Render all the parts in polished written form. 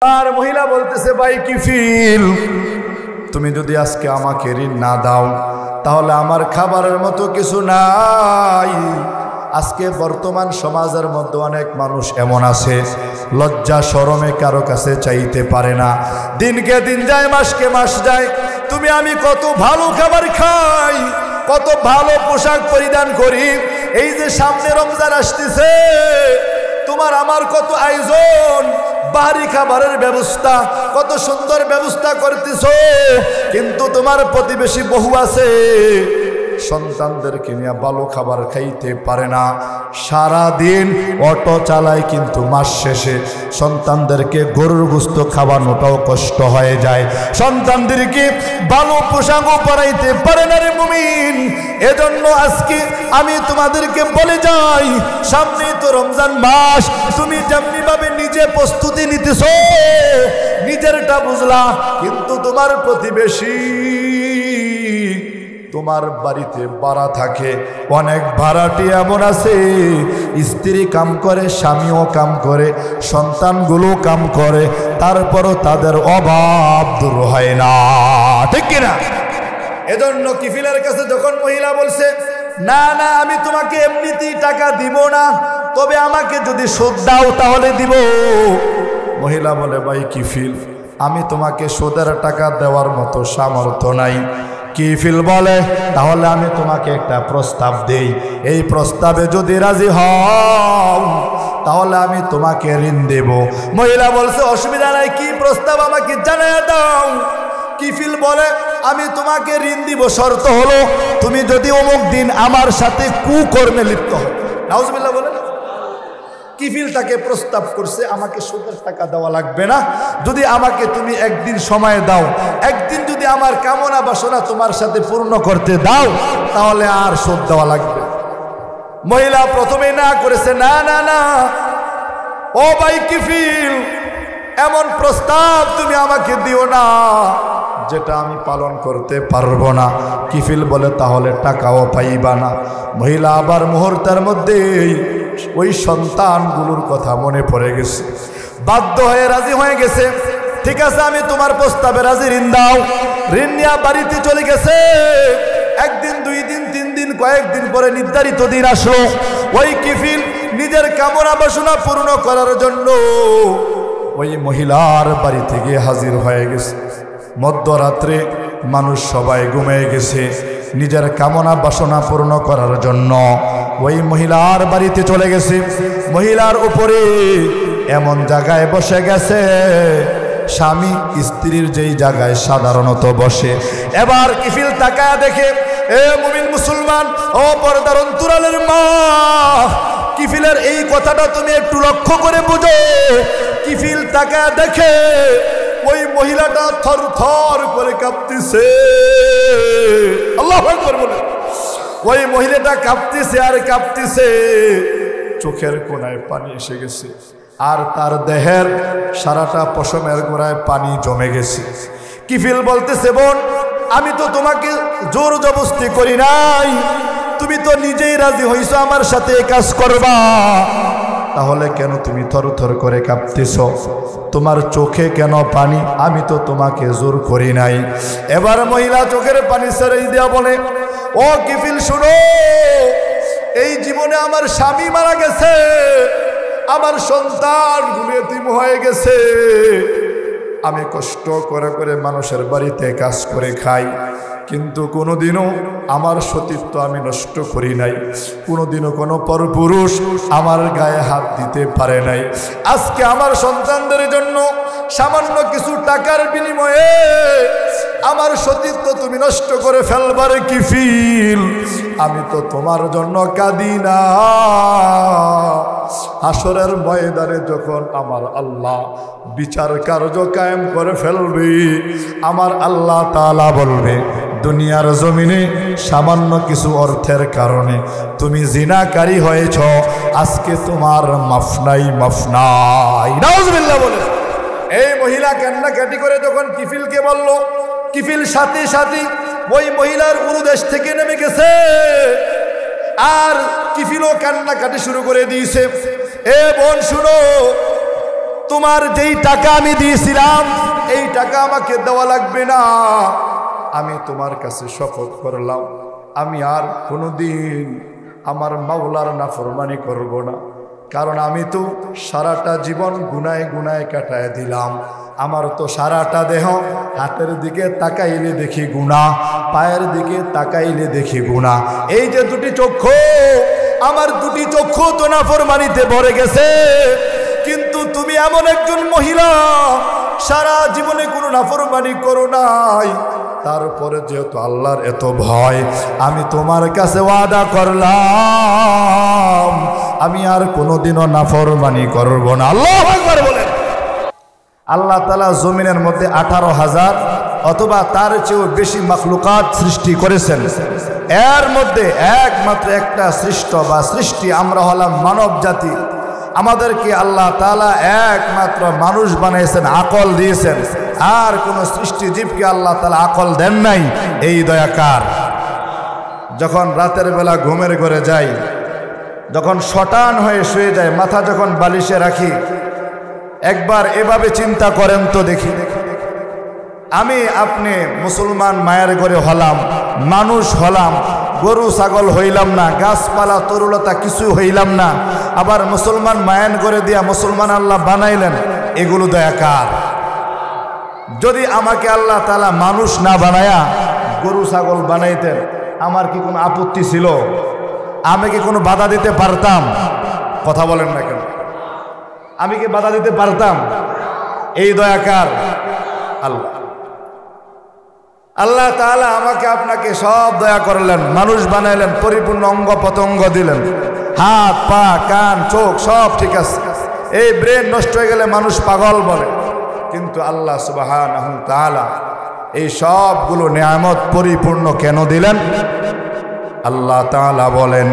আর মহিলা বলতেছে, ভাই কিফিল, তুমি যদি আজকে আমাকে ঋণ না দাও তাহলে আমার খাবারের মতো কিছু নাই। আজকে বর্তমান সমাজের মধ্যে অনেক মানুষ এমন আছে লজ্জা শরমে কারো কাছে চাইতে পারে না। দিনকে দিন যায়, মাসকে মাস যায়, তুমি আমি কত ভালো খাবার খাই, কত ভালো পোশাক পরিধান করি। এই যে সামনে রমজান আসতেছে, তোমার আমার কত আয়োজন, বাড়ি খাবারের ব্যবস্থা, কত সুন্দর ব্যবস্থা করতেছো, কিন্তু তোমার প্রতিবেশী বহু আছে সন্তানদেরকে নিয়ে ভালো খাবার খাইতে পারে না। সারা দিন অটো চালায়, কিন্তু মাস শেষে সন্তানদেরকে গরুর গোশত খাওয়ানোটাও কষ্ট হয়ে যায়। সন্তানদেরকে ভালো পোশাকও পরাইতে পারে না রে মুমিন। এজন্য আজকে আমি তোমাদেরকে বলে যাই, সামনেই তো রমজান মাস, তুমি যেমনি ভাবে নিজে প্রস্তুতি নিতেছো, নিজেরটা বুঝলা, কিন্তু তোমার প্রতিবেশী, তোমার বাড়িতে ভাড়া থাকে, অনেক ভাড়াটি এমন আছে স্ত্রী কাম করে, স্বামীও কাম করে, সন্তানগুলো কাম করে, তারপরও তাদের অভাব দূর হয় না, ঠিক কিনা? এজন্য কিফিলের কাছে যখন মহিলা বলছে, না না আমি তোমাকে এমনিতেই টাকা দিব না, তবে আমাকে যদি সুদ দাও তাহলে দিব। মহিলা বলে, ভাই কিফিল, আমি তোমাকে সুদের টাকা দেওয়ার মতো সামর্থ্য নাই। কিফিল বলে, তাহলে আমি তোমাকে একটা প্রস্তাব দেই, এই প্রস্তাবে যদি রাজি হও তাহলে আমি তোমাকে ঋণ দেব। মহিলা বলছে, অসুবিধা নাই, কি প্রস্তাব আমাকে জানিয়ে দাও। কিফিল বলে, আমি তোমাকে ঋণ দিব, শর্ত হলো তুমি যদি অমুক দিন আমার সাথে কুকর্মে লিপ্ত হও। নাউজুবিল্লাহ বলে না? কিফিল তাকে প্রস্তাব করছে, আমাকে সুদের টাকা দেওয়া লাগবে না, যদি আমাকে তুমি একদিন সময় দাও, একদিন যদি আমার কামনা বাসনা তোমার সাথে পূর্ণ করতে দাও তাহলে আর সুদ দেওয়া লাগবে। মহিলা প্রথমে না করেছে, না না না, ও ভাই কিফিল, এমন প্রস্তাব তুমি আমাকে দিও না যেটা আমি পালন করতে পারবো না। কিফিল বলে, তাহলে টাকাও পাইবা না। মহিলা আবার মুহূর্তের মধ্যেই ওই সন্তানগুলোর কথা মনে পড়ে গেছে, বাধ্য হয়ে রাজি হয়ে গেছে। ঠিক আছে, আমি তোমার প্রস্তাবে রাজি, ঋণ দাও। ঋণ নিয়ে বাড়িতে চলে গেছে। একদিন, দুই দিন, তিন দিন, কয়েকদিন পরে নির্ধারিত দিন আসলো। ওই কিফিল নিজের কামনা বাসনা পূর্ণ করার জন্য ওই মহিলার বাড়িতে গিয়ে হাজির হয়ে গেছে। মধ্যরাত্রে মানুষ সবাই ঘুমিয়ে গেছে, নিজের কামনা বাসনা পূর্ণ করার জন্য ওই মহিলার বাড়িতে চলে গেছে। মহিলার উপরে এমন জায়গায় বসে গেছে স্বামী স্ত্রীর যেই জায়গায় সাধারণত বসে। এবার কিফিল তাকায়া দেখে, এ মুমিন মুসলমান, ও পর্দার অন্তরালের মা, কিফিলের এই কথাটা তুমি একটু লক্ষ্য করে বুঝো। কিফিল তাকায়া দেখে ওই মহিলাটা থর থর করে কাঁপতেছে। আল্লাহু আকবার বলে। ওই মহিলাটা কাঁপতেছে আর কাঁপতেছে, চোখের কোণায় পানি এসে গেছে, আর তার দেহের সারাটা পশমের গোড়ায় পানি জমে গেছে। কিফিল বলতেছে, বোন, আমি তো তোমাকে জোর জবরদস্তি করি নাই, তুমি তো নিজেই রাজি হইছো আমার সাথে কাজ করবা, তাহলে কেন তুমি থরথর করে কাঁপতেছ? তোমার চোখে কেন পানি? আমি তো তোমাকে জোর করি নাই। এবার মহিলা চোখের পানি ছেড়ে দিয়া বলে, ও কিফিল শুনো, এই জীবনে আমার স্বামী মারা গেছে, আমার সন্তানগুলো এতিম হয়ে গেছে, আমি কষ্ট করে করে মানুষের বাড়িতে কাজ করে খাই, কিন্তু কোনোদিনও আমার সতীত্ব আমি নষ্ট করি নাই, কোনোদিনও কোনো পরপুরুষ আমার গায়ে হাত দিতে পারে নাই। আজকে আমার সন্তানদের জন্য সামান্য কিছু টাকার বিনিময়ে আমার সতীত্ব তুমি নষ্ট করে ফেলবার কিফিল, আমি তো তোমার জন্য কাঁদি না। হাসরের ময়দানে যখন আমার আল্লাহ বিচার কার্য কায়েম করে ফেলবে, আমার আল্লাহ তাআলা বলবে, দুনিয়ার জমিনে সামান্য কিছু অর্থের কারণে তুমি জিনাকারী হয়েছ, আজকে তোমার মাফ নাই, মাফ নাই। নাউজুবিল্লাহ বলে। এই মহিলা কান্নাকাটি করে যখন কিফিলকে বলল, কিফিল সাথে সাথে ওই মহিলার উরুদেশ থেকে নেমে গেছে, আর কিফিলও কান্নাকাটি শুরু করে দিয়েছে। এ বোন শুনো, তোমার যেই টাকা আমি দিয়েছিলাম এই টাকা আমাকে দেওয়া লাগবে না। আমি তোমার কাছে শপথ করলাম আমি আর কোনোদিন আমার মাওলার নাফরমানি করব না, কারণ আমি তো সারাটা জীবন গুনায় গুনায় কাটায় দিলাম। আমার তো সারাটা দেহ হাতের দিকে তাকাইলে দেখি গুনাহ, পায়ের দিকে তাকাইলে দেখি গুনাহ। এই যে দুটি চক্ষু, আমার দুটি চক্ষু তো নাফরমানিতে ভরে গেছে। কিন্তু তুমি এমন একজন মহিলা সারা জীবনে কোনো নাফরমানি করো নাই, তারপরে যেহেতু আল্লাহর এত ভয়, আমি তোমার কাছে ওয়াদা করলাম আমি আর কোনোদিনও নাফরমানি করব না। আল্লাহু আকবার বলেন। আল্লাহ তাআলা জমিনের মধ্যে 18,000 অথবা তার চেয়েও বেশি মাখলুকাত সৃষ্টি করেছেন। এর মধ্যে একমাত্র একটা সৃষ্টি আমরা হলাম মানব জাতি। আমাদেরকে আল্লাহ তাআলা একমাত্র মানুষ বানিয়েছেন, আকল দিয়েছেন। আর কোন সৃষ্টি জীবকে আল্লাহ তাআলা আকল দেন নাই। এই দয়া কার? যখন রাতের বেলা ঘুমের ঘরে যাই, যখন শটান হয়ে শুয়ে যায়, মাথা যখন বালিশে রাখি, একবার এভাবে চিন্তা করেন তো দেখি, আমি আপনি মুসলমান মায়ের ঘরে হলাম, মানুষ হলাম, গরু ছাগল হইলাম না, গাছপালা তরুলতা কিছু হইলাম না, আবার মুসলমান মায়ান করে দিয়া মুসলমান আল্লাহ বানাইলেন। এগুলো দয়া কার? যদি আমাকে আল্লাহ তাআলা মানুষ না বানায়া গরু ছাগল বানাইতেন, আমার কি কোনো আপত্তি ছিল? আমি কি কোনো বাধা দিতে পারতাম? কথা বলেন না কেন? আমি কি বাধা দিতে পারতাম? এই দয়া কার? আল্লাহ। আল্লাহ তাআলা আমাকে আপনাকে সব দয়া করলেন, মানুষ বানাইলেন, পরিপূর্ণ অঙ্গ প্রত্যঙ্গ দিলেন, হাত পা কান চোখ সব ঠিক আছে। এই ব্রেন নষ্ট হয়ে গেলে মানুষ পাগল বলে, কিন্তু আল্লাহ সুবহানাহু ওয়া তাআলা এই সবগুলো নিয়ামত পরিপূর্ণ কেন দিলেন? আল্লাহ তাআলা বলেন,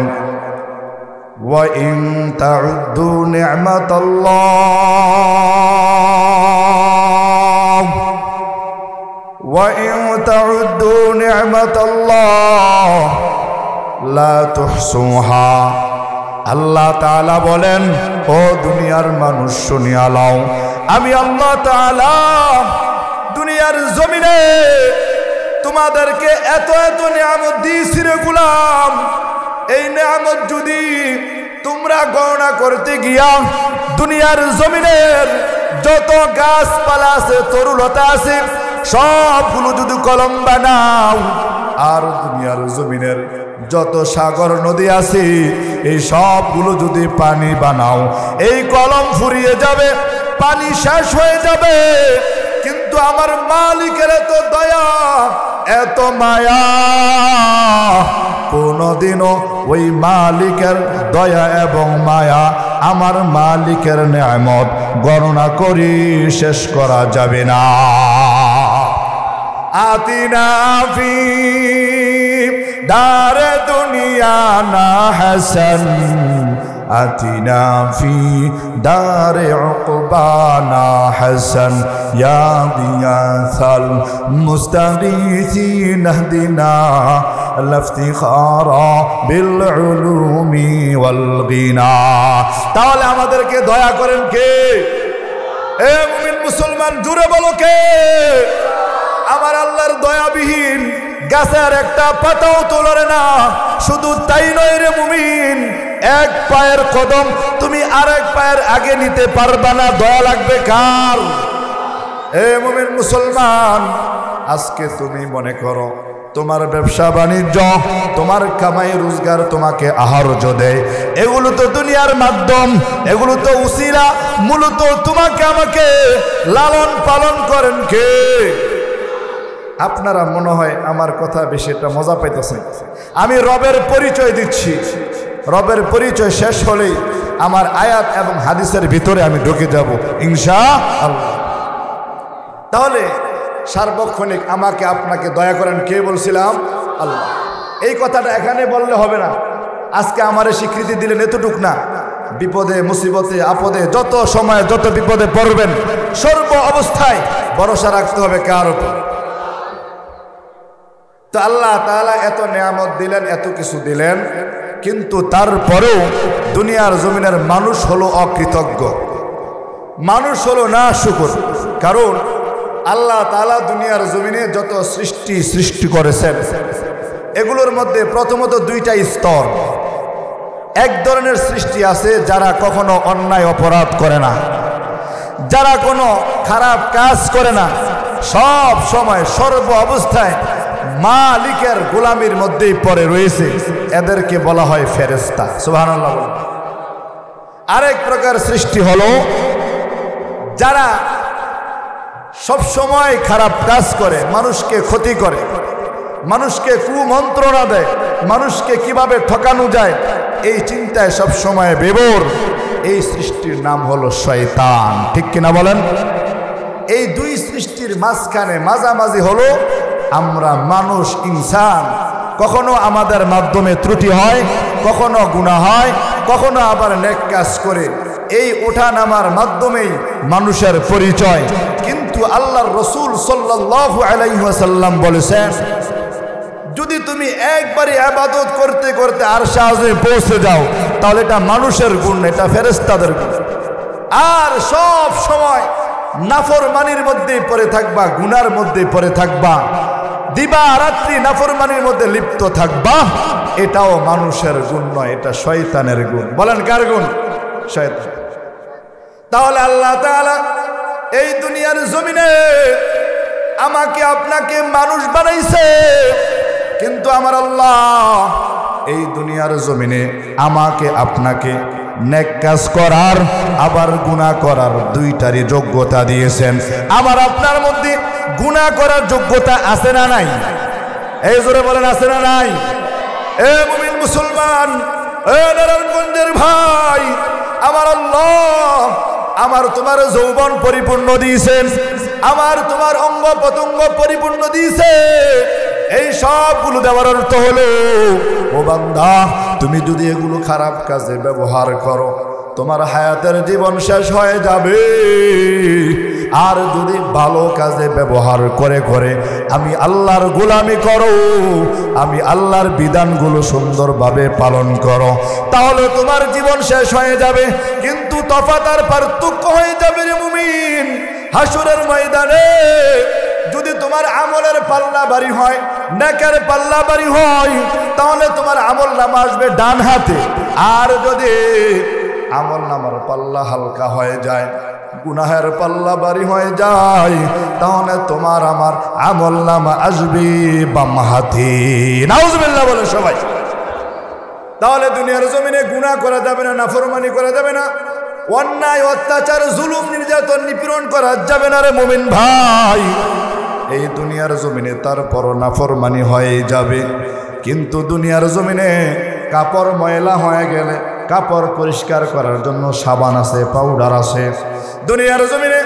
ওয়া ইন তাউদ্দু নি'মাতাল্লাহ ওয়া ইন তাউদ্দু নি'মাতাল্লাহ লা তুহসুহা। আল্লাহ তাআলা বলেন, ও দুনিয়ার মানুষ শুনিয়া লও, আমি আল্লাহ তাআলা দুনিয়ার জমিনে তোমাদেরকে এত এত নিয়ামত দিয়েছি রে গোলাম। এই নিয়ামত যদি তোমরা গণনা করতে গিয়া দুনিয়ার জমিনের যত গাছপালা আছে, তরুলতা আছে, সবগুলো যদি কলম বানাও, আর দুনিয়ার জমিনের যত সাগর নদী আছে এই সবগুলো যদি পানি বানাও, এই কলম ফুরিয়ে যাবে, পানি শেষ হয়ে যাবে। কিন্তু আমার মালিকের এত দয়া, এত মায়া, কোনদিনও ওই মালিকের দয়া এবং মায়া, আমার মালিকের নিয়ামত গণনা করি শেষ করা যাবে না। আতিনা ফি দারে দুনিয়া না হাসান, আতিনা ফি দারে উকবানা হাসান, ইয়া গিয়াসাল মুস্তাগীসিন ইহদিনা লাফতিখারা বিল উলুমি ওয়াল গিনা। তাহলে আমাদেরকে দয়া করেন কে? এ মুমিন মুসলমান জুড়ে বলো কে? আমার আল্লাহর দয়াবিহীন গাছের একটা পাতাও তোলরে না। শুধু তাই নয় রে মুমিন, এক পায়ের কদম তুমি আরেক পায়ের আগে নিতে পারবা না। দয়া লাগবে কার? এ মুমিন মুসলমান, আজকে তুমি মনে করো তোমার ব্যবসা বাণিজ্য, তোমার কামাই রোজগার তোমাকে আহার্য দেয়, এগুলো তো দুনিয়ার মাধ্যম, এগুলো তো উসিলা। মূলত তোমাকে আমাকে লালন পালন করেন কে? আপনারা মনে হয় আমার কথা বেশি একটা মজা পাইতেছেন। আমি রবের পরিচয় দিচ্ছি, রবের পরিচয় শেষ হলেই আমার আয়াত এবং হাদিসের ভিতরে আমি ঢুকে যাব ইনশাআল্লাহ। তাহলে সার্বক্ষণিক আমাকে আপনাকে দয়া করেন কে বলছিলাম? আল্লাহ। এই কথাটা এখানে বললে হবে না। আজকে আমারে স্বীকৃতি দিলেন এতটুক না, বিপদে মুসিবতে আপদে যত সময় যত বিপদে পড়বেন, সর্ব অবস্থায় ভরসা রাখতে হবে কার উপর? তো আল্লাহ তাআলা এত নিয়ামত দিলেন, এত কিছু দিলেন, কিন্তু তারপরেও দুনিয়ার জমিনের মানুষ হলো অকৃতজ্ঞ। মানুষ হলো না শুকর। কারণ আল্লাহ তাআলা দুনিয়ার জমিনে যত সৃষ্টি করেছেন এগুলোর মধ্যে প্রথমত দুইটা স্তর। এক ধরনের সৃষ্টি আছে যারা কখনো অন্যায় অপরাধ করে না, যারা কোনো খারাপ কাজ করে না, সব সময় সর্ব অবস্থায় মালিকের গোলামির মধ্যেই পড়ে রয়েছে, এদেরকে বলা হয় ফেরেশতা। সুবহানাল্লাহ। আরেক প্রকার সৃষ্টি হলো যারা সব সময় খারাপ কাজ করে, মানুষকে ক্ষতি করে, মানুষকে কুমন্ত্রণা দেয়, মানুষকে কিভাবে ঠকানো যায় এই চিন্তায় সব সময় বিভোর, এই সৃষ্টির নাম হলো শয়তান। ঠিক কিনা বলেন? এই দুই সৃষ্টির মাঝখানে মাঝামাঝি হলো আমরা মানুষ, ইনসান। কখনো আমাদের মাধ্যমে ত্রুটি হয়, কখনো গুনাহ হয়, কখনো আবার নেক কাজ করে। এই ওঠা নামার মাধ্যমেই মানুষের পরিচয়। কিন্তু আল্লাহর রাসূল সাল্লাল্লাহু আলাইহি ওয়াসাল্লাম বলেছেন, যদি তুমি একবারে ইবাদত করতে করতে আরশে আযমে পৌঁছে যাও তাহলে এটা মানুষের গুণ, এটা ফেরেশতাদের গুণ। আর সব সময় নাফরমানির মধ্যেই পড়ে থাকবা, গুনার মধ্যেই পড়ে থাকবা, দিবা রাত্রি নাফরমানির মধ্যে লিপ্ত থাকবা, এটাও মানুষের গুণ নয়, এটা শয়তানের গুণ। বলেন কার গুণ? শয়তান। তাহলে আল্লাহ তাআলা এই দুনিয়ার জমিনে আমাকে আপনাকে মানুষ বানাইছে, কিন্তু আমার আল্লাহ এই দুনিয়ার জমিনে আমাকে আপনাকে নেক কাজ করার আবার গুনাহ করার দুইটারই যোগ্যতা দিয়েছেন। আমার আপনার মধ্যে গুনাহ করার যোগ্যতা আছে না নাই? এই জোরে বলেন, আছে না নাই? এ মুমিন মুসলমান, এ নারায়ণগঞ্জের ভাই, আমার আল্লাহ আমার তোমার যৌবন পরিপূর্ণ দিয়েছেন, আমার তোমার অঙ্গ প্রত্যঙ্গ পরিপূর্ণ দিয়েছে। এই সবগুলো দেওয়ার অর্থ হলো, ও বান্দা তুমি যদি এগুলো খারাপ কাজে ব্যবহার করো তোমার হায়াতের জীবন শেষ হয়ে যাবে। আর যদি ভালো কাজে ব্যবহার করে করে আমি আল্লাহর গোলামি করো, আমি আল্লাহর বিধানগুলো সুন্দরভাবে পালন করো, তাহলে তোমার জীবন শেষ হয়ে যাবে। কিন্তু তফাৎ আর পার্থক্য হয়ে যাবে রে মুমিন, হাসরের ময়দানে যদি তোমার আমলের পাল্লা ভারী হয়, নেকের পাল্লা ভারী হয়, তাহলে তোমার আমল নামা আসবে ডান হাতে। আর যদি আমল নামার পাল্লা হালকা হয়ে যায়, গুনাহের পাল্লা ভারী হয়ে যায়, তাহলে তোমার আমার আমল নামা আসবে বাম হাতে। নাউজুবিল্লাহ বলে সবাই। তাহলে দুনিয়ার জমিনে গুনাহ করা যাবে না, নাফরমানি করা যাবে না, অন্যায় অত্যাচার জুলুম নির্যাতন নিপীড়ন করা যাবে না রে মুমিন ভাই। এই দুনিয়ার জমিনে তারপর নাফরমানি হয়ে যাবে, কিন্তু দুনিয়ার জমিনে কাপড় ময়লা হয়ে গেলে কাপড় পরিষ্কার করার জন্য সাবান আছে, পাউডার আছে। দুনিয়ার জমিনে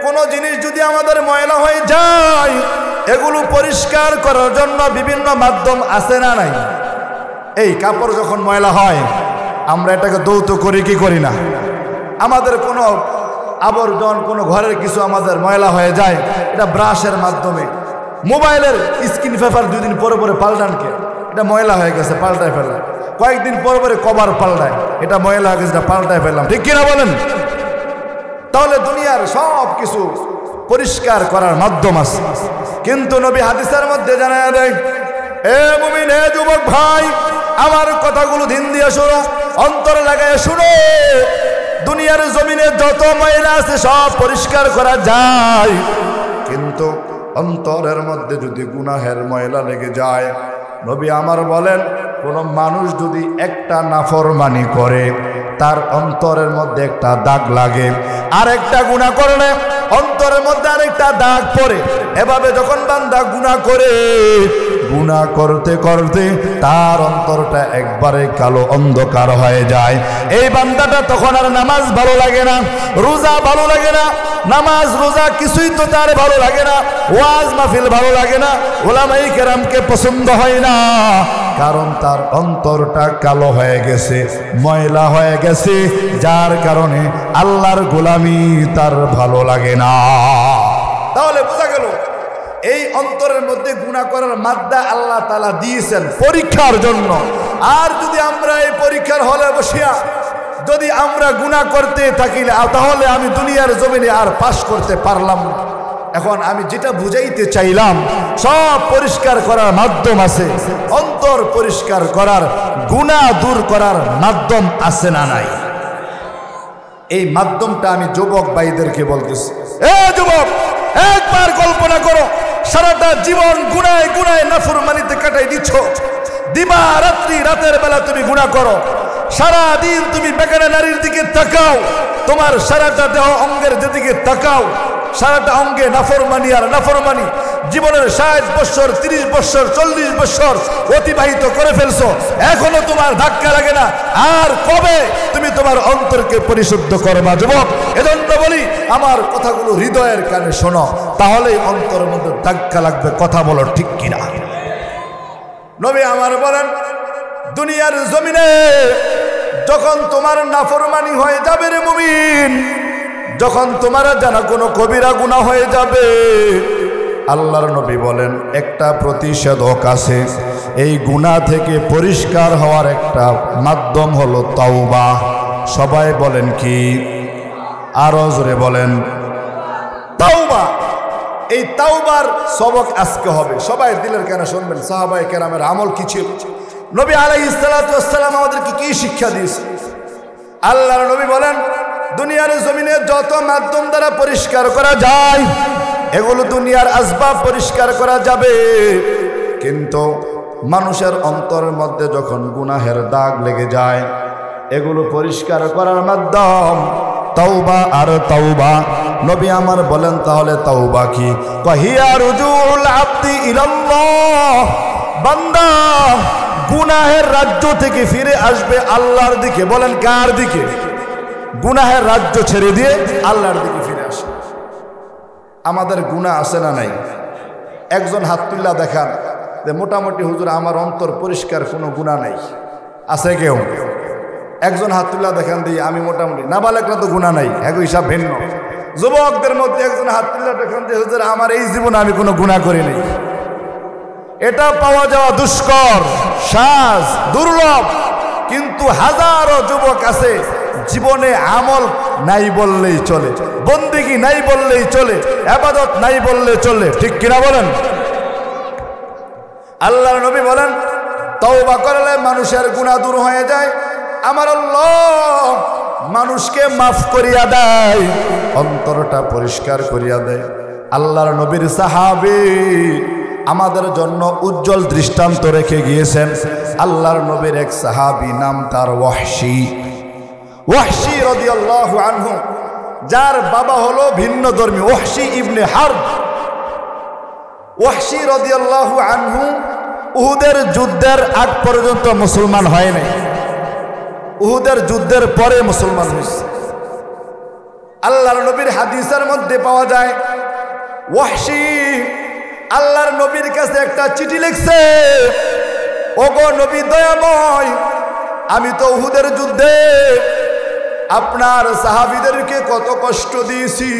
কোনো জিনিস যদি আমাদের ময়লা হয়ে যায়, এগুলো পরিষ্কার করার জন্য বিভিন্ন মাধ্যম আছে না নাই? এই কাপড় যখন ময়লা হয় আমরা এটাকে ধৌত করি কি করি না? আমাদের কোনো আবর্জন, কোনো ঘরের কিছু আমাদের ময়লা হয়ে যায়, এটা ব্রাশের মাধ্যমে, মোবাইলের স্ক্রিন পেপার 2 দিন পরে পরে পাল্টানকে, এটা ময়লা হয়ে গেছে পাল্টায় ফেললাম, কয়েকদিন পরে পরে কভার পাল্টায়, এটা ময়লা হয়ে গেছে, এটা পাল্টায় ফেললাম। ঠিক কিনা বলেন? তাহলে দুনিয়ার সব কিছু পরিষ্কার করার মাধ্যম আছে। কিন্তু নবী হাদিসের মধ্যে জানায় দেয়, এ মুমিন, এ যুবক ভাই, আমার কথাগুলো ধ্যান দিয়ে শোনো, অন্তরে লাগায় শুনো। দুনিয়ার জমিনে যত ময়লা আছে সব পরিষ্কার করা যায়, কিন্তু অন্তরের মধ্যে যদি গুনাহের ময়লা লেগে যায়, নবী আমার বলেন, কোন মানুষ যদি একটা নাফরমানি করে তার অন্তরের মধ্যে একটা দাগ লাগে, আর একটা গুনাহ করলে অন্তরের মধ্যে আরেকটা দাগ পড়ে। এভাবে যখন বান্দা গুনাহ করে, গুনাহ করতে করতে তার অন্তরটা একবারে কালো অন্ধকার হয়ে যায়। এই বান্দাটা তখন আর নামাজ ভালো লাগে না, রোজা ভালো লাগে না, নামাজ রোজা কিছুই তো তার ভালো লাগে না, ওয়াজ মাহফিল ভালো লাগে না, ওলামায়ে কেরামকে পছন্দ হয় না, কারণ তার অন্তরটা কালো হয়ে গেছে, ময়লা হয়ে গেছে, যার কারণে আল্লাহর গোলামি তার ভালো লাগে না। তাহলে বোঝা গেল এই অন্তরের মধ্যে গুনাহ করার মাদ্দা আল্লাহ তাআলা দিয়েছেন পরীক্ষার জন্য। আর যদি আমরা এই পরীক্ষার হলে বসিয়া যদি আমরা গুনাহ করতে থাকি তাহলে আমি দুনিয়ার জমিনে আর পাশ করতে পারলাম না। এখন আমি যেটা বুঝাইতে চাইলাম, সব পরিষ্কার করার মাধ্যম আছে, অন্তর পরিষ্কার করার, গুনাহ দূর করার মাধ্যম আছে না নাই? এই মাধ্যমটা আমি যুবক ভাইদেরকে বলতেছি। যুবক, একবার কল্পনা করো, সারাটা জীবন গুনায় গুনায় নাফরমানিতে কাটাই দিচ্ছ। দিবা রাত্রি, রাতের বেলা তুমি গুনাহ করো, সারা দিন তুমি বেগানা নারীর দিকে তাকাও, তোমার সারাটা দেহ অঙ্গের যেদিকে তাকাও সারাটা অঙ্গে নাফরমানি আর নাফরমানি। জীবনের 60 বছর, 30 বছর, 40 বছর অতিবাহিত করে ফেলছো, এখনো তোমার ধাক্কা লাগে না। আর কবে তুমি তোমার অন্তরকে পরিশুদ্ধ করবা যুবক? এজন্য বলি, আমার কথাগুলো হৃদয়ের কানে শোনো, তাহলেই অন্তরের মধ্যে ধাক্কা লাগবে। কথা বলো ঠিক কিনা? নবী আমার বলেন, দুনিয়ার জমিনে যখন তোমার নাফরমানি হয়ে যাবে রে মুমিন, যখন তোমার জানা কোনো কবিরা গুনাহ হয়ে যাবে, আল্লাহর নবী বলেন একটা প্রতিষেধক আছে। এই গুনাহ থেকে পরিষ্কার হওয়ার একটা মাধ্যম হলো তাওবা। সবাই বলেন কি? আরো জোরে বলেন তাওবা। এই তাওবার সবক আজকে হবে, সবাই দিলের কেন শুনবেন। সাহাবায়ে কেরামের আমল কি ছিল? নবী আলাইহিস সালাতু ওয়াস সালাম আমাদেরকে কি শিক্ষা দিয়েছে? আল্লাহর নবী বলেন, দুনিয়ার জমিনে যত মাধ্যম দ্বারা পরিষ্কার করা যায়, এগুলো দুনিয়ার আসবাব পরিষ্কার করা যাবে, কিন্তু মানুষের অন্তরের মধ্যে যখন গুনাহের দাগ লেগে যায়, এগুলো পরিষ্কার করার মাধ্যম তাওবা আর তাওবা। নবী আমার বলেন, তাহলে তাওবা কি? কাহিয়া রুজুল আব্দি ইলাল্লাহ, বান্দা গুনাহের রাজ্য থেকে ফিরে আসবে আল্লাহর দিকে। বলেন কার দিকে? গুনাহের রাজ্য ছেড়ে দিয়ে আল্লাহর দিকে ফিরে আসে। আমাদের গুনাহ আছে না নাই? একজন হাত তুল্লা দেখান যে মোটামুটি হুজুর আমার অন্তর পরিষ্কার, কোনো গুনাহ নাই। আছে কেউ? একজন হাত তুল্লা দেখান দিয়ে আমি মোটামুটি, নাবালেকরা তো গুনাহ নাই, এক হিসাব ভিন্ন। যুবকদের মধ্যে একজন হাত তুল্লা দেখান দিয়ে হুজুর আমার এই জীবনে আমি কোনো গুনাহ করি নাই। এটা পাওয়া যাওয়া দুষ্কর, সাজ, দুর্লভ। কিন্তু হাজারো যুবক আছে জীবনে আমল নাই বললেই চলে, বন্দেগী নাই বললেই চলে, ইবাদত নাই বললে চলে। ঠিক কিনা বলেন? আল্লাহর নবী বলেন, তওবা করলে মানুষের গুনাহ দূর হয়ে যায়। আমার আল্লাহ মানুষকে মাফ করিয়া দেয়, অন্তরটা পরিষ্কার করিয়া দেয়। আল্লাহর নবীর সাহাবী আমাদের জন্য উজ্জ্বল দৃষ্টান্ত রেখে গিয়েছেন। আল্লাহর নবীর এক সাহাবী, নাম তার ওয়াহশী। ওয়াহশী রাদিয়াল্লাহু আনহু, যার বাবা হলো ভিন্ন ধর্মী, ওয়াহশী ইবনে হারব। ওয়াহশী রাদিয়াল্লাহু আনহু উহুদের যুদ্ধের আগ পর্যন্ত মুসলমান হয় নাই, উহুদের যুদ্ধের পরে মুসলমান হয়েছে। আল্লাহর নবীর হাদিসের মধ্যে পাওয়া যায়, ওয়াহশী আল্লাহর নবীর কাছে একটা চিঠি লিখছে, ওগো নবী দয়াময়, আমি তো উহুদের যুদ্ধে আপনার সাহাবীদেরকে কত কষ্ট দিয়েছি।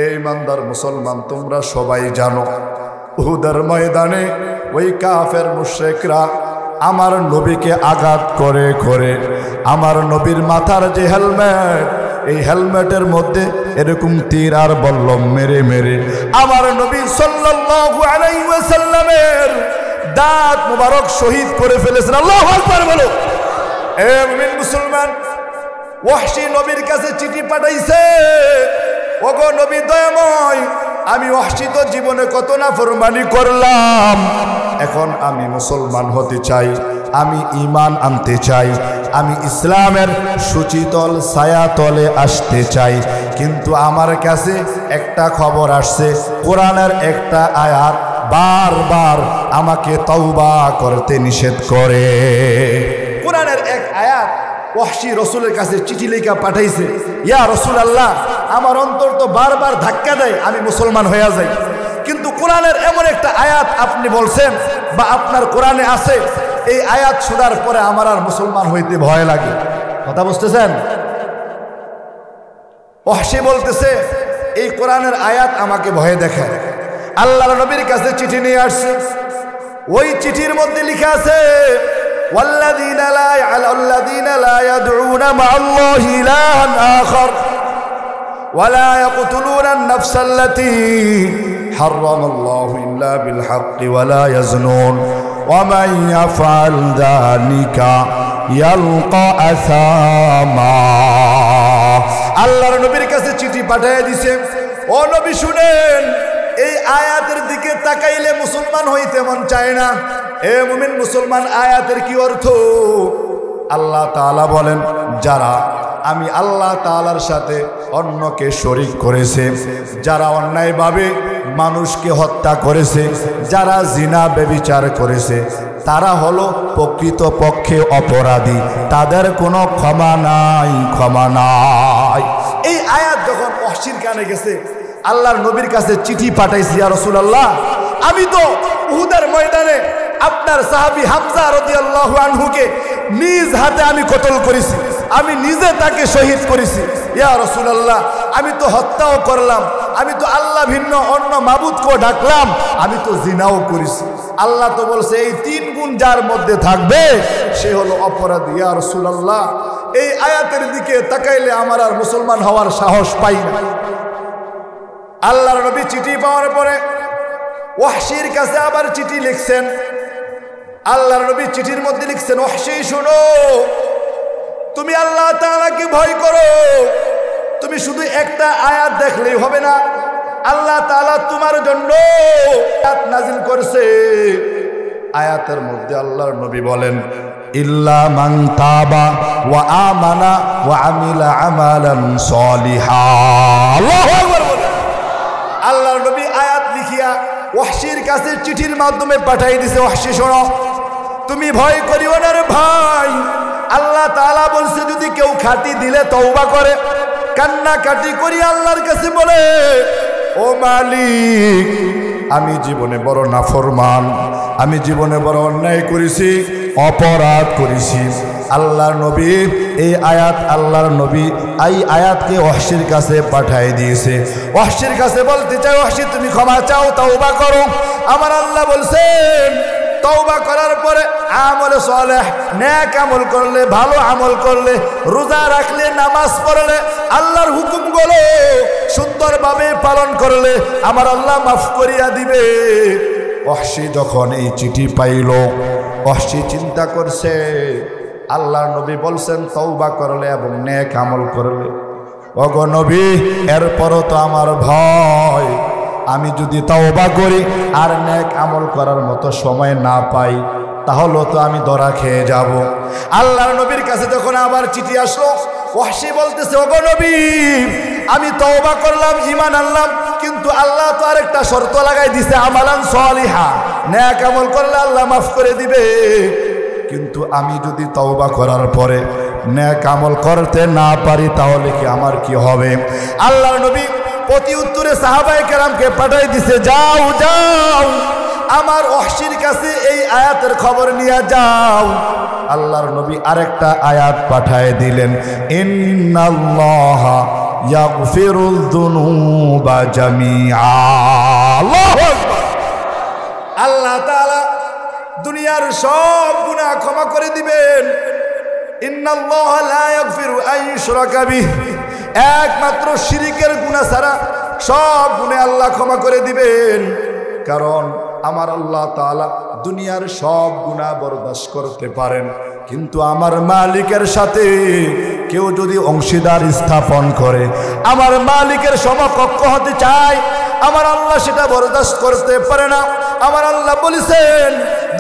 এই ইমানদার মুসলমান তোমরা সবাই জানো, উহুদের ময়দানে ওই কাফের মুশরিকরা আমার নবীকে আঘাত করে করে আমার নবীর মাথার যে হেলমেট, এই হেলমেটের মধ্যে এরকম তীর আর বল্লম মেরে মেরে আমার নবী সাল্লাল্লাহু আলাইহি ওয়াসাল্লামের দাঁত মুবারক শহীদ করে ফেলেছেন। আল্লাহু আকবার বলো। এ মুমিন মুসলমান, ওয়াহশী নবীর কাছে চিঠি পাঠাইছে, ওগো নবী দয়াময়, আমি ওয়াহশী তো জীবনে কত নাফরমানি করলাম, এখন আমি মুসলমান হতে চাই, আমি ঈমান আনতে চাই, আমি ইসলামের সুচিতল ছায়াতলে আসতে চাই। কিন্তু আমার কাছে একটা খবর আসছে, কোরআনের একটা আয়াত বারবার আমাকে তওবা করতে নিষেধ করে। কোরআনের এক আয়াত ওয়াহশী রসুলের কাছে চিঠি লেখা পাঠাইছে, ইয়া রাসূলুল্লাহ, আমার অন্তর তো বারবার ধাক্কা দেয়, আমি মুসলমান হয়ে যাই, কিন্তু কোরআনের এমন একটা আয়াত আপনি বলছেন বা আপনার কোরআনে আছে, এই আয়াত শোনার পরে আমার আর মুসলমান হইতে ভয় লাগে। কথা বুঝতেছেন? ওয়াহশী বলতেছে, এই কোরআনের আয়াত আমাকে ভয় দেখায়। আল্লাহর নবীর কাছে চিঠি নিয়ে আসছে, ওই চিঠির মধ্যে লেখা আছে, والذين لا يدعون مع الله إلها آخر ولا يقتلون النفس التي حرم الله إلا بالحق ولا يزنون ومن يفعل ذلك يلقى أثاما আল্লাহর নবীর কাছে চিঠি পাঠিয়ে দিয়েছে ও নবী শুনেন এই আয়াতের দিকে তাকাইলে মুসলমান হইতে মন চায় না এ মুমিন মুসলমান আয়াতের কি অর্থ আল্লাহ তাআলা বলেন যারা আমি আল্লাহ তাআলার সাথে অন্যকে শরীক করেছে যারা অন্যায়ভাবে মানুষকে হত্যা করেছে যারা জিনা ব্যভিচার করেছে তারা হলো প্রকৃতপক্ষে অপরাধী তাদের কোনো ক্ষমা নাই এই আয়াত যখন ওহশীর কানে গেছে আল্লাহর নবীর কাছে চিঠি পাঠাইছি ইয়া রাসূলুল্লাহ আমি তো উহুদের ময়দানে আপনার সাহাবী হামজা রাদিয়াল্লাহু আনহুকে নিজ হাতে আমি কতল করেছি আমি নিজে তাকে শহীদ করেছি ইয়া রাসূলুল্লাহ আমি তো হত্যাও করলাম আমি তো আল্লাহ ভিন্ন অন্য মাবুদকে ডাকলাম আমি তো জিনাও করেছি আল্লাহ তো বলছে এই তিন গুণ যার মধ্যে থাকবে সে হলো অপরাধী ইয়া রাসূলুল্লাহ এই আয়াতের দিকে তাকাইলে আমার আর মুসলমান হওয়ার সাহস পাই না আল্লাহর নবী চিঠি পাওয়ার পরে ওহশীর কাছে আবার চিঠি লিখছেন আল্লাহর নবী চিঠির মধ্যে লিখছেন ওহশী শুনো তুমি আল্লাহ তাআলাকে ভয় করো তুমি শুধু একটা আয়াত দেখলেই হবে না আল্লাহ তাআলা তোমার জন্য আয়াত নাজিল করেছে আয়াতের মধ্যে আল্লাহর নবী বলেন ইল্লা মান তাবা ওয়া আমানা ওয়া আমিলা আমালান সলিহা আল্লাহু আকবার আল্লাহর নবী আয়াত লিখিয়া ওহশীর কাছে চিঠির মাধ্যমে পাঠিয়ে দিয়েছে ওহশী শোনো তুমি ভয় করিও না রে ভাই আল্লাহ তাআলা বলছে যদি কেউ খাঁটি দিলে তওবা করে কান্না কাটি করি আল্লাহর কাছে বলে ও মালিক আমি জীবনে বড় নাফরমান আমি জীবনে বড় অন্যায় করেছি অপরাধ করেছি আল্লাহর নবী এই আয়াত আল্লাহর নবী এই আয়াতকে ওহশীর কাছে পাঠিয়ে দিয়েছে ওহশীর কাছে বলতে চাই ওহশী তুমি ক্ষমা চাও তওবা করো আমার আল্লাহ বলছেন তওবা করার পরে আমল সালেহ নেক আমল করলে ভালো আমল করলে রোজা রাখলে নামাজ পড়লে আল্লাহর হুকুমগুলো সুন্দরভাবে পালন করলে আমার আল্লাহ মাফ করিয়া দিবে ওহশী যখন এই চিঠি পাইল ওহশী চিন্তা করছে আল্লাহর নবী বলছেন তওবা করলে এবং নেক আমল করলে ওগো নবী এরপরও তো আমার ভয় আমি যদি তওবা করি আর নেক আমল করার মতো সময় না পাই তাহলে তো আমি ধরা খেয়ে যাব আল্লাহর নবীর কাছে যখন আবার চিঠি আসলো ওহশী বলতেছে ওগো নবী আমি তওবা করলাম ঈমান আনলাম কিন্তু আল্লাহ তো আরেকটা শর্ত লাগাই দিয়েছে আমালান সলিহা নেক আমল করলে আল্লাহ মাফ করে দিবে কিন্তু আমি যদি তওবা করার পরে নেক আমল করতে না পারি তাহলে কি আমার কি হবে আল্লাহর নবী প্রতি উত্তরে সাহাবায়ে কেরামকে পাঠিয়ে দিয়েছে যাও যাও আমার ওহশীর কাছে এই আয়াতের খবর নিয়ে যাও আল্লাহর নবী আরেকটা আয়াত পাঠিয়ে দিলেন ইন্নাল্লাহা ইয়াগফিরুয যুনুবা জামিআ আল্লাহু আকবার আল্লাহ তাআলা দুনিয়ার সব গুনাহ ক্ষমা করে দিবেন ইন্নাল্লাহা লা ইয়াগফিরু আন ইউশরাকা বিহি একমাত্র শিরকের গুনাহ ছাড়া সব গুনাহ আল্লাহ ক্ষমা করে দিবেন কারণ আমার আল্লাহ তাআলা দুনিয়ার সব গুনাহ বরদাস্ত করতে পারেন কিন্তু আমার মালিকের সাথে কেউ যদি অংশীদার স্থাপন করে আমার মালিকের সমকক্ষ হতে চায় আমার আল্লাহ সেটা বরদাস্ত করতে পারে না আমার আল্লাহ বলেছেন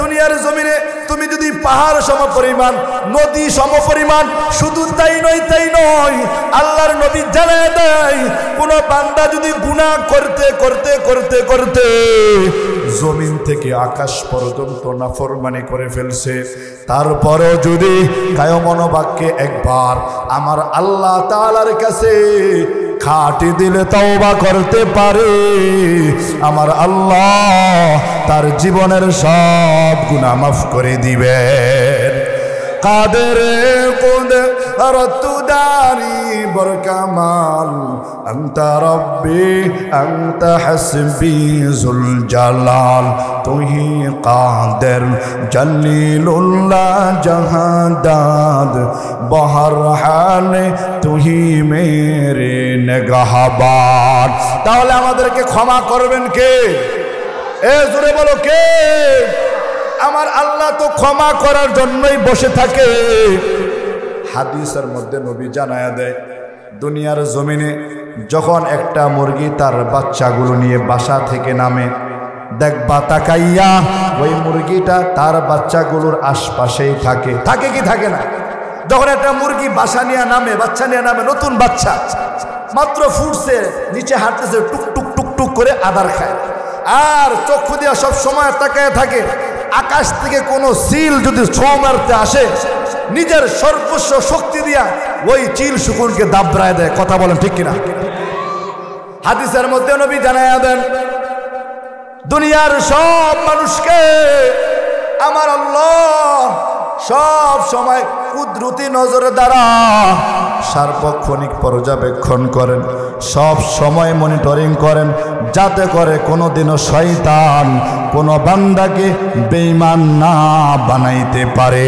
দুনিয়ার জমিনে তুমি যদি পাহাড় সমপরিমাণ নদী সমপরিমাণ শুধু তাই নয় আল্লাহর নবী জানায় দেয় কোন বান্দা যদি গুনাহ করতে করতে করতে করতে জমিন থেকে আকাশ পর্যন্ত নাফরমানি করে ফেলছে তারপরেও যদি কায়মন বাক্যে একবার আমার আল্লাহ তাআলার কাছে খাঁটি দিলে তওবা করতে পারে আমার আল্লাহ তার জীবনের সব গুনাহ মাফ করে দিবেন কাদের রতু দারি বরকামাল আনতা রব্বি আনতা হাসবি জুল জালাল তুহি কাদের জলিলুল্লাহ জাহাদাদ বহর হালে তুহি মেরে নিগাহবান। তাহলে আমাদেরকে ক্ষমা করবেন কে? এ জোরে বলো কে? আমার আল্লাহ তো ক্ষমা করার জন্যই বসে থাকে। হাদিসের মধ্যে নবী জানায়া দেয়, দুনিয়ার জমিনে যখন একটা মুরগি তার বাচ্চাগুলো নিয়ে বাসা থেকে নামে, দেখবা তাকাইয়া ওই মুরগিটা তার বাচ্চাগুলোর আশপাশেই থাকে। থাকে কি থাকে না? যখন একটা মুরগি বাসা নিয়ে নামে, বাচ্চা নিয়ে নামে, নতুন বাচ্চা মাত্র ফুটছে, নিচে হাঁটতেছে, টুক টুক টুক টুক করে আদার খায়, আর চক্ষু দিয়া সব সময় তাকায় থাকে। আকাশ থেকে কোনো চিল যদি ছোঁ মারতে আসে, নিজের সর্বস্ব শক্তি দিয়া ওই চিল শুকুনকে দাবড়ায় দেয়। কথা বলেন ঠিক কিনা? হাদিসের মধ্যে নবী জানায়া দেন, দুনিয়ার সব মানুষকে আমার আল্লাহ সব সময় কুদরতি নজরে দ্বারা সার্বক্ষণিক পর্যবেক্ষণ করেন, সব সময় মনিটরিং করেন, যাতে করে কোনোদিনও শয়তান কোনো বান্দাকে বেঈমান না বানাইতে পারে।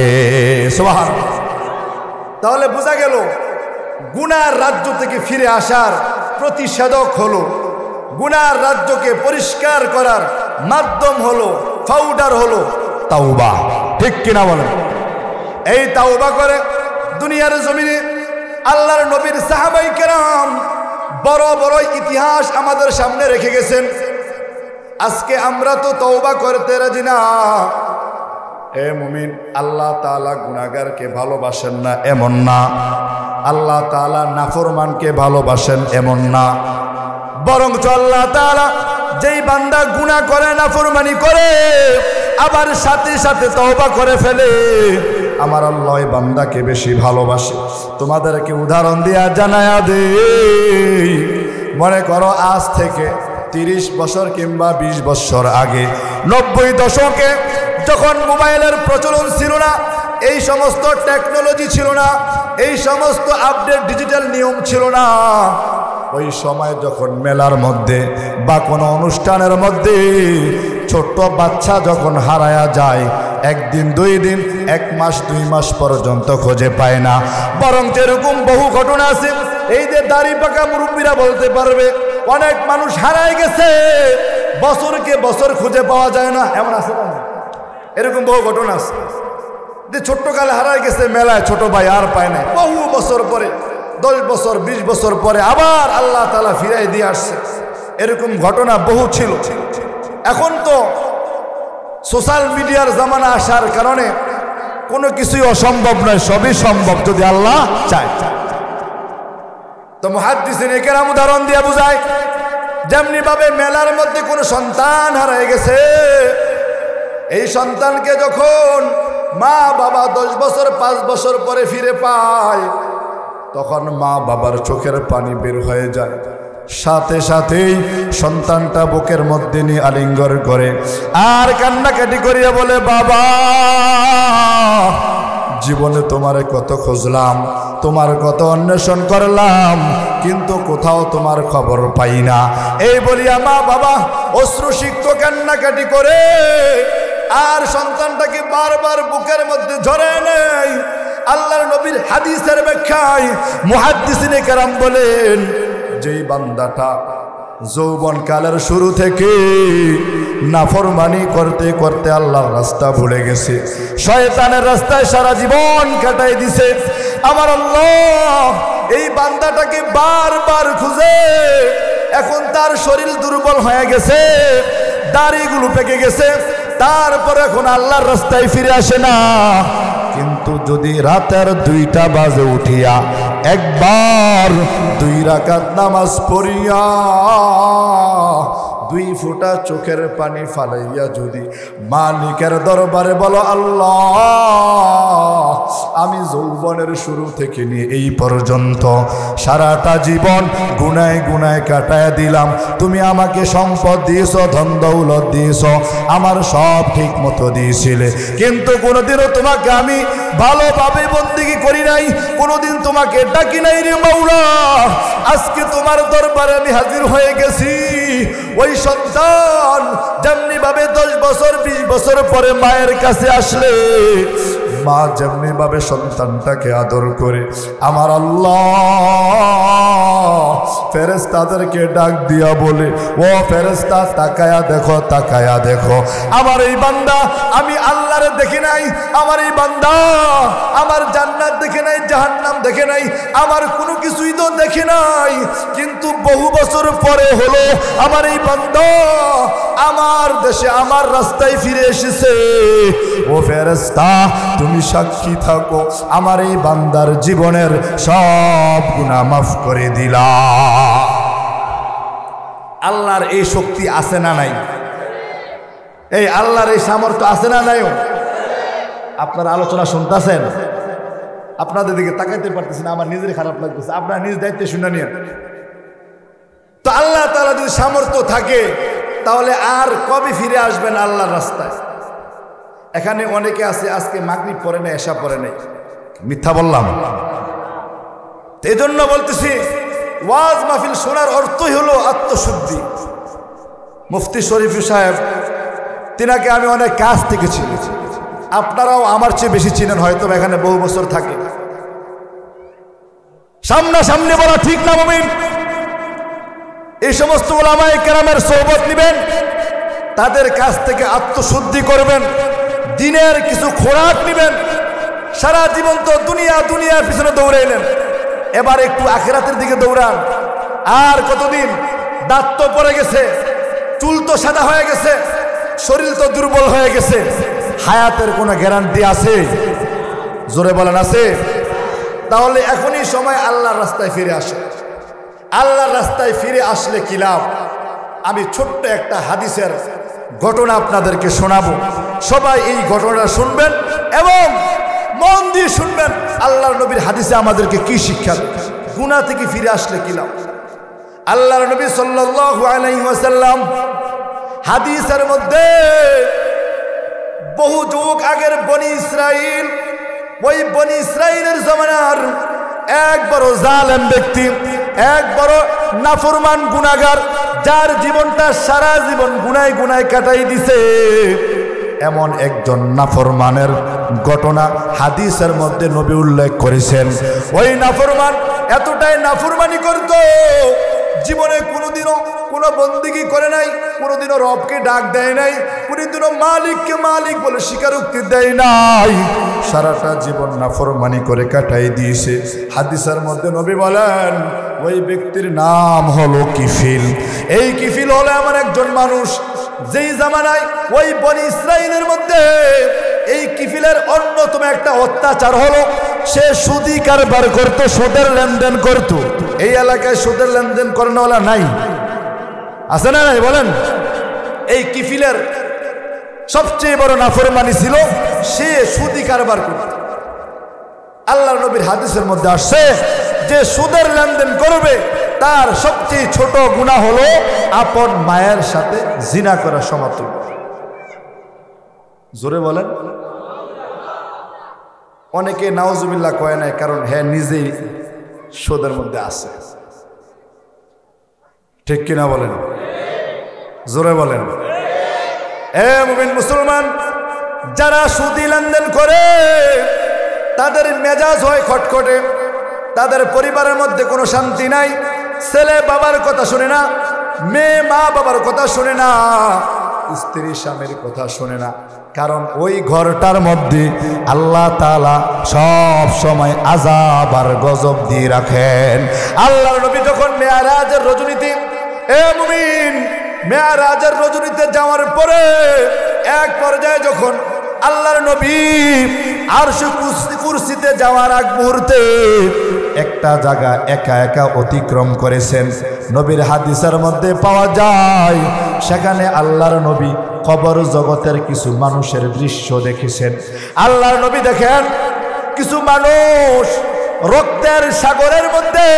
সুবহানাল্লাহ। তাহলে বোঝা গেল গুনার রাজ্য থেকে ফিরে আসার প্রতিষেধক হলো, গুনার রাজ্যকে পরিষ্কার করার মাধ্যম হলো, পাউডার হলো তাওবা। ঠিক কিনা বলেন? এই তাওবা করে দুনিয়ার জমিনে আল্লাহর নবীর সাহাবাই কেরাম বড় বড় ইতিহাস আমাদের সামনে রেখে গেছেন। আজকে আমরা তো তওবা করতে রাজি না। এ মুমিন, আল্লাহ তাআলা গুনাহগারকে ভালোবাসেন না এমন না, আল্লাহ তাআলা নাফরমানকে ভালোবাসেন এমন না, বরঞ্চ আল্লাহ তাআলা যেই বান্দা গুনাহ করে, নাফরমানি করে, আবার সাথে সাথে তওবা করে ফেলে, আমার আল্লাহ ওই বান্দাকে বেশি ভালোবাসে। তোমাদেরকে উদাহরণ দিয়া জানায়া দেই, মনে করো আজ থেকে 30 বছর কিংবা 20 বছর আগে 90 দশকে যখন মোবাইলের প্রচলন ছিল না, এই সমস্ত টেকনোলজি ছিল না, এই সমস্ত আপডেট ডিজিটাল নিয়ম ছিল না, ওই সময় যখন মেলার মধ্যে বা কোনো অনুষ্ঠানের মধ্যে ছোট্ট বাচ্চা যখন হারায়া যায়, একদিন 2 দিন 1 মাস 2 মাস পর্যন্ত খুঁজে পায় না। বরং এরকম বহু ঘটনা আছে, এই যে দাড়ি পাকা মুরব্বীরা বলতে পারবে, অনেক মানুষ হারায় গেছে, বছরকে বছর খুঁজে পাওয়া যায় না, এমন আছে না? এরকম বহু ঘটনা আছে যে ছোট্টকালে হারায় গেছে মেলায়, ছোট ভাই আর পায় না, বহু বছর পরে 10 বছর 20 বছর পরে আবার আল্লাহ তাআলা ফিরাই দিয়ে আসছে। এরকম ঘটনা বহু ছিল। এখন তো সোশ্যাল মিডিয়ার জামানা আসার কারণে কোনো কিছুই অসম্ভব নয়, সবই সম্ভব যদি আল্লাহ চায়। তো মুহাদ্দিসিনে কেরাম উদাহরণ দিয়ে বুঝায়, যেমনি ভাবে মেলার মধ্যে কোনো সন্তান হারিয়ে গেছে, এই সন্তানকে যখন মা বাবা 10 বছর 5 বছর পরে ফিরে পায়, তখন মা বাবার চোখের পানি বের হয়ে যায়, সাথে সাথেই সন্তানটা বুকের মধ্যে নিয়ে আলিঙ্গন করে আর কান্নাকাটি করিয়া বলে, বাবা জীবনে তোমারে কত খুঁজলাম, তোমার কত অন্বেষণ করলাম, কিন্তু কোথাও তোমার খবর পাই না। এই বলিয়া মা বাবা অশ্রুসিক্ত কান্নাকাটি করে আর সন্তানটাকে বারবার বুকের মধ্যে ধরে নেয়। আল্লাহর নবীর হাদিসের ব্যাখ্যায় মুহাদ্দিসিনে কেরাম বলেন, যেই বান্দাটা যৌবন কালের শুরু থেকে নাফরমানি করতে করতে আল্লাহর রাস্তা ভুলে গেছে, শয়তানের রাস্তায় সারা জীবন কাটাই দিছে, আমার আল্লাহ এই বান্দাটাকে বারবার খুঁজে, এখন তার শরীর দুর্বল হয়ে গেছে, দাড়িগুলো পেকে গেছে, তারপর এখন আল্লাহর রাস্তায় ফিরে আসে না। কিন্তু যদি রাতের 2টা বাজে উঠিয়া একবার 2 রাকাত নামাজ পড়িয়া দুই ফোঁটা চোখের পানি ফালাইয়া যদি মালিকের দরবারে বলো, আল্লাহ আমি যৌবনের শুরু থেকে নিয়ে এই পর্যন্ত সারাটা জীবন গুনায় গুনায় কাটায় দিলাম, তুমি আমাকে সম্পদ দিয়েছ, ধন দৌলত দিয়েছ, আমার সব ঠিক মতো দিয়েছিলে, কিন্তু কোনোদিনও তোমাকে আমি ভালোভাবে বন্দেগী করি নাই, কোনোদিন তোমাকে ডাকি নাই রে মাওলা। আজকে তোমার দরবারে আমি হাজির হয়ে গেছি। ওই সন্তান যেমনি ভাবে 10 বছর 20 বছর পরে মায়ের কাছে আসলে মা যেমনি ভাবে সন্তানটাকে আদর করে, আমার আল্লাহ ফেরেশতাদেরকে ডাক দিয়া বলে, ও ফেরেশতা তাকায়া দেখো, তাকায়া দেখো আমার এই বান্দা, আমি আল্লাহরে দেখি নাই, আমার এই বান্দা আমার জান্নাত দেখে নাই, জাহান্নাম দেখে নাই, আমার কোনো কিছুই তো দেখে নাই, কিন্তু বহু বছর পরে হলো আমার এই বান্দা আমার দেশে আমার রাস্তায় ফিরে এসেছে। ও ফেরেশতা তুমি সাক্ষী থাকো, আমার এই বান্দার জীবনের সব গুনাহ মাফ করে দিলা। আল্লাহর এই শক্তি আছে না নাই? এই আল্লাহর এই সামর্থ্য আছে না নাই? আপনারা আলোচনা শুনতেছেন, আপনাদের দিকে তাকাইতে পারতেছেন, আমার নিজের খারাপ লাগতেছে, আপনারা নিজ দায়িত্বে শুনে নিন। তো আল্লাহ তাআলা যদি সামর্থ্য থাকে তাহলে আর কবে ফিরে আসবেন আল্লাহর রাস্তায়? এখানে অনেকে আছে আজকে মাগরিব পড়ে নাই, এশা পড়ে নাই, মিথ্যা বললাম? এই জন্য বলতেছি ওয়াজ মাহফিল শোনার অর্থই হলো আত্মশুদ্ধি। মুফতি শরীফ সাহেব, তিনাকে আমি অনেক কাছ থেকে চিনি, আপনারাও আমার চেয়ে বেশি চিনেন, হয়তো এখানে বহু বছর থাকে। সামনাসামনি বলা ঠিক না মুমিন। এই সমস্ত উলামায়ে কেরামের সোহবত নেবেন, তাদের কাছ থেকে আত্মশুদ্ধি করবেন, দিনের কিছু খোরাক নেবেন। সারা জীবন তো দুনিয়ার পিছনে দৌড়াইলেন, এবার একটু আখিরাতের দিকে দৌড়ান। আর কতদিন? দাঁত তো পড়ে গেছে, চুল তো সাদা হয়ে গেছে, শরীর তো দুর্বল হয়ে গেছে, হায়াতের কোনো গ্যারান্টি আছে? জোরে বলেন আছে? তাহলে এখনই সময় আল্লাহর রাস্তায় ফিরে আসে। আল্লাহর রাস্তায় ফিরে আসলে কি লাভ? আমি ছোট্ট একটা হাদিসের ঘটনা আপনাদেরকে শোনাবো। সবাই এই ঘটনা শুনবেন এবং মন দিয়ে শুনবেন আল্লাহর নবীর হাদিসে আমাদেরকে কি শিক্ষা দেয়, গুনাহ থেকে ফিরে আসলে কি লাভ। আল্লাহর নবী সাল্লাল্লাহু আলাইহি ওয়াসাল্লাম হাদিসের মধ্যে বহু যুগ আগের বনি ইসরাইল, ওই বনি ইসরাইলের জমানার এক বড় জালেম ব্যক্তি, এক বড় নাফরমান গুনাহগার, যার জীবনটা সারা জীবন গুনায় গুনায় কাটাই দিছে, এমন একজন নাফরমানের ঘটনা হাদিসের মধ্যে নবী উল্লেখ করেছেন। ওই নাফরমান এতটাই নাফরমানি করত, জীবনে কোনোদিনও কোনো বন্দেগী করে নাই, কোনোদিনও রবকে ডাক দেয় নাই, কোনোদিনও মালিককে মালিক বলে স্বীকারোক্তি দেয় নাই, সারাটা জীবন নাফরমানি করে কাটাই দিয়েছে। হাদিসের মধ্যে নবী বলেন ওই ব্যক্তির নাম হলো কিফিল। এই কিফিল হলো এমন একজন মানুষ, যেই জামানায় ওই বনি ইসরাইলের মধ্যে এই কিফিলের অন্যতম একটা অত্যাচার হলো সে সুদি কারবার করত, সুদের লেনদেন করত। এই এলাকায় সুদের লেনদেন করেনওয়ালা নাই? আছে না নাই বলেন? এই কিফিলের সবচেয়ে বড় নাফরমানি ছিল সে সুদি কারবার করত। আল্লাহর নবীর হাদিসের মধ্যে আসছে যে সুদের লেনদেন করবে তার সবচেয়ে ছোট গুনাহ হলো আপন মায়ের সাথে জিনা করা সমতুল্য। জোরে বলেন। অনেকে নাউজুবিল্লাহ কয় নাই, কারণ হ্যাঁ নিজেই সুদের মধ্যে আছে। ঠিক কিনা বলেন? জোরে বলেন। এ মুমিন মুসলমান, যারা সুদি লেনদেন করে তাদের মেজাজ হয় খটখটে, তাদের পরিবারের মধ্যে কোনো শান্তি নাই, ছেলে বাবার কথা শুনে না, মেয়ে মা বাবার কথা শুনে না, স্ত্রী স্বামীর কথা শুনে না, কারণ ওই ঘরটার মধ্যে আল্লাহ তাআলা সব সময় আযাব আর গজব দিয়ে রাখেন। আল্লাহর নবী যখন মেরাজের রজনীতে, এ মুমিন, মেরাজের রজনীতে যাওয়ার পরে এক পর্যায়ে যখন আল্লাহর নবী আরশ কুরসিতে যাওয়ার আগ মুহূর্তে একটা জায়গা একা একা অতিক্রম করেছেন। নবীর হাদিসের মধ্যে পাওয়া যায় সেখানে আল্লাহর নবী কবর জগতের কিছু মানুষের দৃশ্য দেখেছেন। আল্লাহর নবী দেখেন কিছু মানুষ রক্তের সাগরের মধ্যে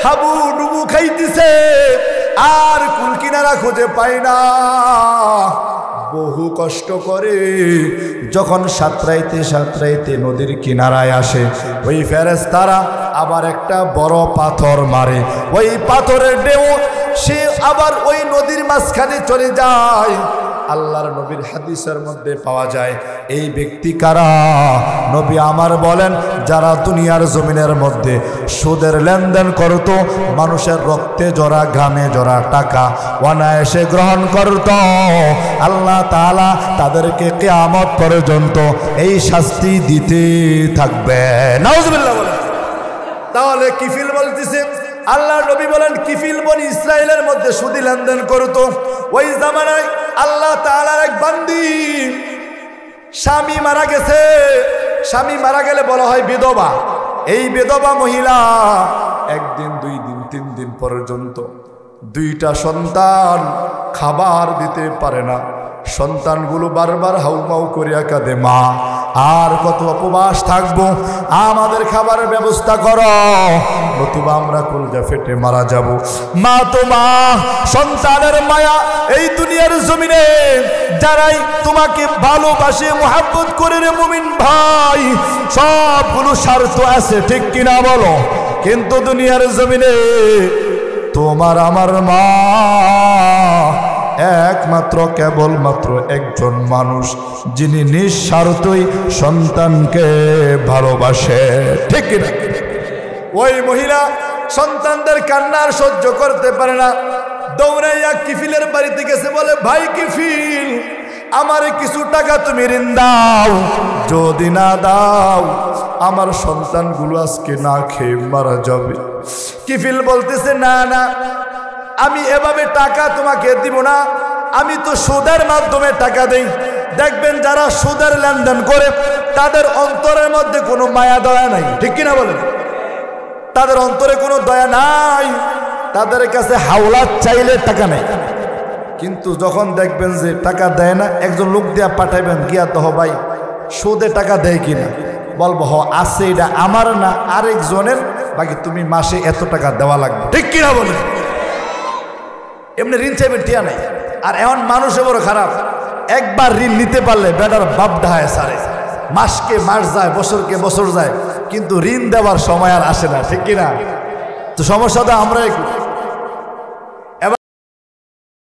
হাবুডুবু খাইতেছে, আর কুল কিনারা খুঁজে পায় না। বহু কষ্ট করে যখন সাঁতরাইতে নদীর কিনারায় আসে, ওই ফেরেশতারা আবার একটা বড় পাথর মারে, ওই পাথরের ঢেউ সে আবার ওই নদীর মাঝখানে চলে যায়। আল্লাহর নবীর হাদিসের মধ্যে পাওয়া যায় এই ব্যক্তি কারা? নবী আমার বলেন যারা দুনিয়ার জমিনের মধ্যে সুদের লেনদেন করত, মানুষের রক্তে জড়া ঘামে জড়া টাকা অনায়াসে গ্রহণ করত, আল্লাহ তাআলা তাদেরকে কিয়ামত পর্যন্ত এই শাস্তি দিতে থাকবে। নাউজুবিল্লাহ বলেন। তাহলে কিফিল বলতেছে, আল্লাহ নবী বলেন কিফিল বনি ইসরাইলের মধ্যে সুদি লেনদেন করতো। ওই জামানায় আল্লাহ তাআলার এক বান্দি স্বামী মারা গেছে, স্বামী মারা গেলে বলা হয় বিধবা। এই বিধবা মহিলা একদিন, 2 দিন, 3 দিন পর্যন্ত 2টা সন্তান খাবার দিতে পারে না। সন্তানগুলো বারবার হাউমাউ করিয়া কাঁদে, মা আর কত উপবাস থাকবো, আমাদের খাবারের ব্যবস্থা করো, নতুবা আমরা কলজা ফেটে মারা যাব। মা তো মা, সন্তানের মায়া এই দুনিয়ার জমিনে যারাই তোমাকে ভালোবাসে মোহাব্বত করে রে মুমিন ভাই, সবগুলো স্বার্থ আছে, ঠিক কিনা বলো? কিন্তু দুনিয়ার জমিনে তোমার আমার মা একমাত্র কেবলমাত্র একজন মানুষ যিনি নিঃস্বার্থই সন্তানকে ভালোবাসে, ঠিক কিনা? ওই মহিলা সন্তানদের কান্নার সহ্য করতে পারে না, দৌড়াইয়া কিফিলের বাড়িতে গেছে, বলে ভাই কিফিল আমারে কিছু টাকা তুমি ঋণ দাও, যদি না দাও আমার সন্তানগুলো আজকে না খেয়ে মারা যাবে। কিফিল বলতেছে না না, আমি এভাবে টাকা তোমাকে দিব না, আমি তো সুদের মাধ্যমে টাকা দেই। দেখবেন যারা সুদের লেনদেন করে তাদের অন্তরের মধ্যে কোনো মায়া দয়া নাই, ঠিক কিনা বলেন? তাদের অন্তরে কোনো দয়া নাই, তাদের কাছে হাওলাত চাইলে টাকা নেই। কিন্তু যখন দেখবেন যে টাকা দেয় না, একজন লোক দিয়া পাঠাইবেন, গিয়া তো ভাই সুদে টাকা দেয় কিনা, বলবো হ আছে, এটা আমার না আরেকজনের, বাকি তুমি মাসে এত টাকা দেওয়া লাগবে, ঠিক কিনা বলেন? এমনি ঋণ চাইবেন, টিয়া নাই। আর এমন মানুষে বড় খারাপ, একবার ঋণ নিতে পারলে বেটার বাপ ডাহায় সারে, মাসকে মাস যায়, বছরকে বছর যায়, কিন্তু ঋণ দেওয়ার সময় আর আসে না, ঠিক কিনা? তো সমস্যাটা আমরাই